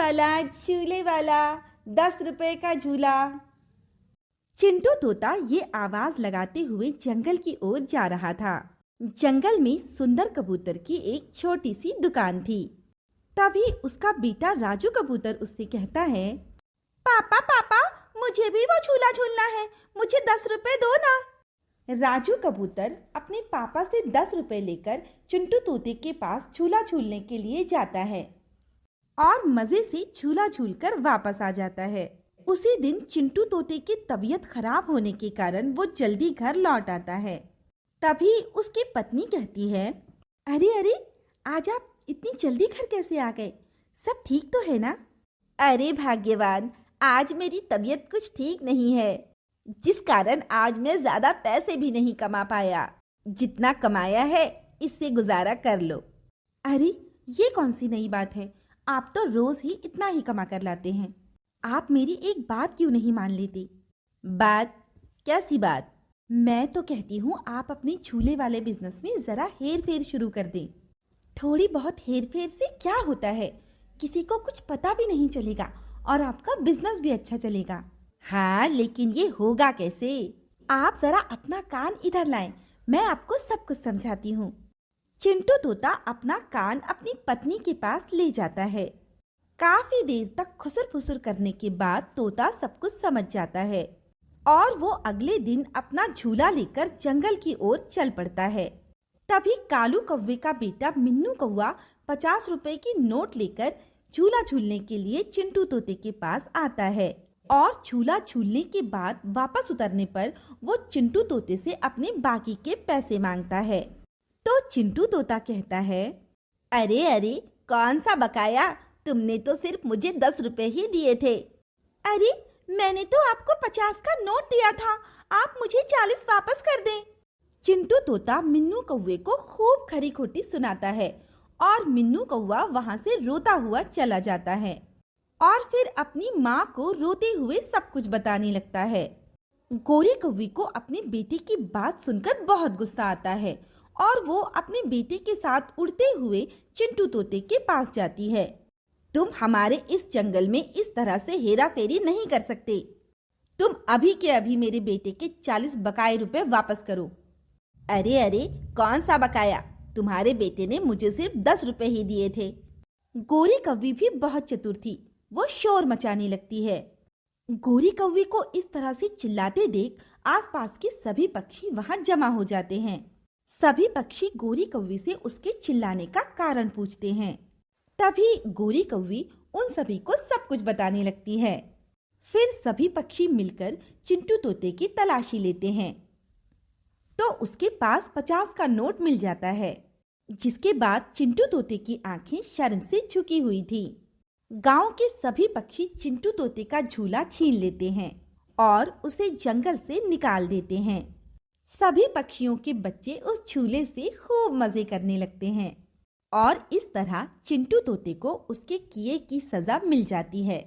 झूले वाला 10 रुपए का झूला। चिंटू तोता ये आवाज लगाते हुए जंगल की ओर जा रहा था। जंगल में सुंदर कबूतर की एक छोटी सी दुकान थी। तभी उसका बेटा राजू कबूतर उससे कहता है, पापा पापा, मुझे भी वो झूला झूलना है, मुझे 10 रुपए दो ना। राजू कबूतर अपने पापा से 10 रुपए लेकर चिंटू तोते के पास झूला झूलने के लिए जाता है और मजे से झूला झूलकर वापस आ जाता है। उसी दिन चिंटू तोते की तबीयत खराब होने के कारण वो जल्दी घर लौट आता है। तभी उसकी पत्नी कहती है, अरे अरे, आज आप इतनी जल्दी घर कैसे आ गए? सब ठीक तो है ना? अरे भाग्यवान, आज मेरी तबीयत कुछ ठीक नहीं है, जिस कारण आज मैं ज्यादा पैसे भी नहीं कमा पाया। जितना कमाया है इससे गुजारा कर लो। अरे ये कौन सी नई बात है? आप तो रोज ही इतना ही कमा कर लाते हैं। आप मेरी एक बात क्यों नहीं मान लेते? बात? कैसी बात? मैं तो कहती हूँ आप अपने झूले वाले बिजनेस में जरा हेर फेर शुरू कर दें। थोड़ी बहुत हेर फेर से क्या होता है, किसी को कुछ पता भी नहीं चलेगा और आपका बिजनेस भी अच्छा चलेगा। हाँ, लेकिन ये होगा कैसे? आप जरा अपना कान इधर लाएं, मैं आपको सब कुछ समझाती हूँ। चिंटू तोता अपना कान अपनी पत्नी के पास ले जाता है। काफी देर तक खुसर फुसर करने के बाद तोता सब कुछ समझ जाता है और वो अगले दिन अपना झूला लेकर जंगल की ओर चल पड़ता है। तभी कालू कौवे का बेटा मिन्नू कौवा 50 रुपए की नोट लेकर झूला झूलने के लिए चिंटू तोते के पास आता है और झूला झूलने के बाद वापस उतरने पर वो चिंटू तोते से अपने बाकी के पैसे मांगता है। तो चिंटू तोता कहता है, अरे अरे, कौन सा बकाया? तुमने तो सिर्फ मुझे 10 रुपए ही दिए थे। अरे मैंने तो आपको 50 का नोट दिया था, आप मुझे 40 वापस कर दें। चिंटू तोता मिन्नू कौवे को खूब खरी खोटी सुनाता है और मिन्नू कौवा वहां से रोता हुआ चला जाता है और फिर अपनी माँ को रोते हुए सब कुछ बताने लगता है। गोरी कौवी को अपने बेटे की बात सुनकर बहुत गुस्सा आता है और वो अपने बेटे के साथ उड़ते हुए चिंटू तोते के पास जाती है। तुम हमारे इस जंगल में इस तरह से हेरा फेरी नहीं कर सकते। तुम अभी के अभी मेरे बेटे के 40 बकाए रुपए वापस करो। अरे अरे, कौन सा बकाया? तुम्हारे बेटे ने मुझे सिर्फ 10 रुपए ही दिए थे। गोरी कौवी भी बहुत चतुर थी, वो शोर मचाने लगती है। गोरी कौवी को इस तरह से चिल्लाते देख आसपास के सभी पक्षी वहां जमा हो जाते हैं। सभी पक्षी गोरी कौवी से उसके चिल्लाने का कारण पूछते हैं। तभी गोरी कौवी उन सभी को सब कुछ बताने लगती है। फिर सभी पक्षी मिलकर चिंटू तोते की तलाशी लेते हैं तो उसके पास 50 का नोट मिल जाता है, जिसके बाद चिंटू तोते की आंखें शर्म से झुकी हुई थी। गांव के सभी पक्षी चिंटू तोते का झूला छीन लेते हैं और उसे जंगल से निकाल देते हैं। सभी पक्षियों के बच्चे उस झूले से खूब मजे करने लगते हैं और इस तरह चिंटू तोते को उसके किए की सजा मिल जाती है।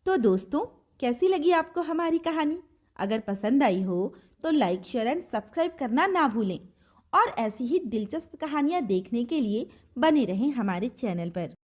तो दोस्तों, कैसी लगी आपको हमारी कहानी? अगर पसंद आई हो तो लाइक, शेयर एंड सब्सक्राइब करना ना भूलें और ऐसी ही दिलचस्प कहानियाँ देखने के लिए बने रहें हमारे चैनल पर।